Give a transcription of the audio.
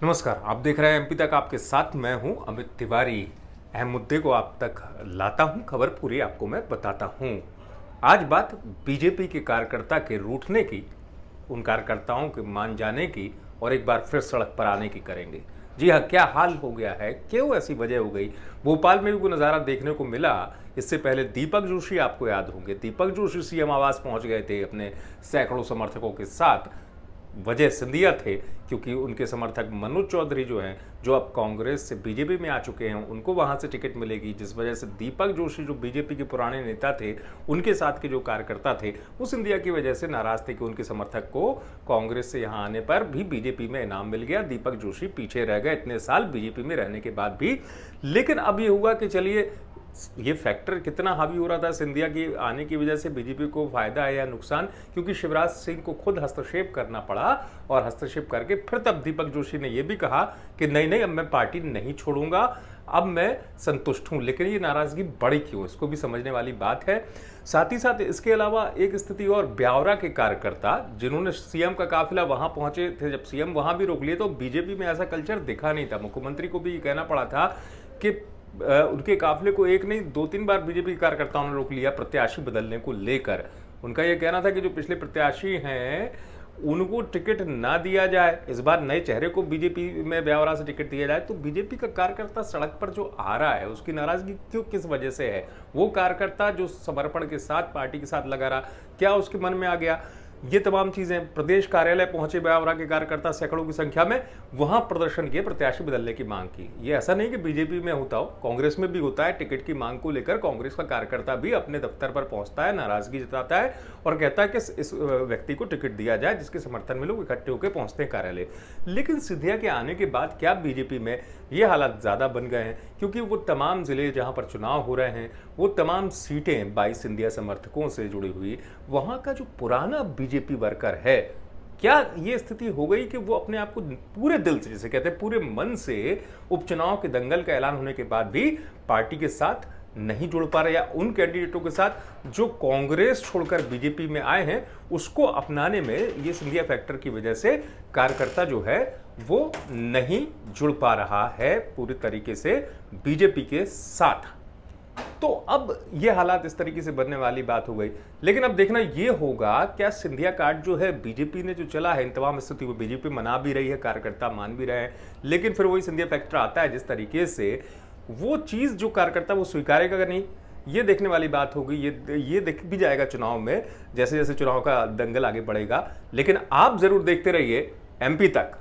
नमस्कार, आप देख रहे हैं एमपी तक। आपके साथ मैं हूं अमित तिवारी। अहम मुद्दे को आप तक लाता हूं, खबर पूरी आपको मैं बताता हूं। आज बात बीजेपी के कार्यकर्ता के रूठने की, उन कार्यकर्ताओं के मान जाने की और एक बार फिर सड़क पर आने की करेंगे। जी हाँ, क्या हाल हो गया है, क्यों ऐसी वजह हो गई। भोपाल में भी वो नज़ारा देखने को मिला। इससे पहले दीपक जोशी, आपको याद होंगे, दीपक जोशी सीएम आवास पहुंच गए थे अपने सैकड़ों समर्थकों के साथ। वजह सिंधिया थे, क्योंकि उनके समर्थक मनोज चौधरी जो हैं, जो अब कांग्रेस से बीजेपी में आ चुके हैं, उनको वहां से टिकट मिलेगी, जिस वजह से दीपक जोशी जो बीजेपी के पुराने नेता थे, उनके साथ के जो कार्यकर्ता थे, वो सिंधिया की वजह से नाराज थे कि उनके समर्थक को कांग्रेस से यहाँ आने पर भी बीजेपी में इनाम मिल गया। दीपक जोशी पीछे रह गए इतने साल बीजेपी में रहने के बाद भी। लेकिन अब ये हुआ कि चलिए, ये फैक्टर कितना हावी हो रहा था सिंधिया की आने की वजह से, बीजेपी को फायदा है या नुकसान, क्योंकि शिवराज सिंह को खुद हस्तक्षेप करना पड़ा। और हस्तक्षेप करके फिर तब दीपक जोशी ने यह भी कहा कि नहीं नहीं, अब मैं पार्टी नहीं छोड़ूंगा, अब मैं संतुष्ट हूं। लेकिन ये नाराजगी बढ़ी क्यों, इसको भी समझने वाली बात है। साथ ही साथ इसके अलावा एक स्थिति और, ब्यावरा के कार्यकर्ता जिन्होंने सीएम का काफिला वहां पहुंचे थे, जब सीएम वहां भी रोक लिए तो बीजेपी में ऐसा कल्चर दिखा नहीं था। मुख्यमंत्री को भी ये कहना पड़ा था कि उनके काफिले को एक नहीं 2-3 बार बीजेपी के कार्यकर्ताओं ने रोक लिया प्रत्याशी बदलने को लेकर। उनका यह कहना था कि जो पिछले प्रत्याशी हैं उनको टिकट ना दिया जाए, इस बार नए चेहरे को बीजेपी में ब्यावरा से टिकट दिया जाए। तो बीजेपी का कार्यकर्ता सड़क पर जो आ रहा है, उसकी नाराजगी क्यों, किस वजह से है। वो कार्यकर्ता जो समर्पण के साथ पार्टी के साथ लगा रहा, क्या उसके मन में आ गया। ये तमाम चीजें, प्रदेश कार्यालय पहुंचे ब्यावरा के कार्यकर्ता सैकड़ों की संख्या में, वहां प्रदर्शन किए, प्रत्याशी बदलने की मांग की। ये ऐसा नहीं कि बीजेपी में होता हो, कांग्रेस में भी होता है। टिकट की मांग को लेकर कांग्रेस का कार्यकर्ता भी अपने दफ्तर पर पहुंचता है, नाराजगी जताता है और कहता है कि इस व्यक्ति को टिकट दिया जाए जिसके समर्थन में लोग इकट्ठे होकर पहुंचते हैं कार्यालय। लेकिन सिंधिया के आने के बाद क्या बीजेपी में ये हालात ज्यादा बन गए हैं, क्योंकि वो तमाम जिले जहां पर चुनाव हो रहे हैं, वो तमाम सीटें 22 सिंधिया समर्थकों से जुड़ी हुई, वहां का जो पुराना बीजेपी वर्कर है, क्या ये स्थिति हो गई कि वो अपने आप को पूरे दिल से, जिसे कहते हैं पूरे मन से, उपचुनाव के दंगल का ऐलान होने के बाद भी पार्टी के साथ नहीं जुड़ पा रहे, या उन कैंडिडेटों के साथ जो कांग्रेस छोड़कर बीजेपी में आए हैं उसको अपनाने में ये सिंधिया फैक्टर की वजह से कार्यकर्ता जो है वो नहीं जुड़ पा रहा है पूरी तरीके से बीजेपी के साथ। तो अब ये हालात इस तरीके से बनने वाली बात हो गई। लेकिन अब देखना ये होगा, क्या सिंधिया कार्ड जो है बीजेपी ने जो चला है, इन तमाम स्थिति को बीजेपी मना भी रही है, कार्यकर्ता मान भी रहे हैं, लेकिन फिर वही सिंधिया फैक्टर आता है जिस तरीके से, वो चीज जो कार्यकर्ता वो स्वीकारेगा नहीं, ये देखने वाली बात होगी। ये देख भी जाएगा चुनाव में, जैसे जैसे चुनाव का दंगल आगे बढ़ेगा। लेकिन आप जरूर देखते रहिए एमपी तक।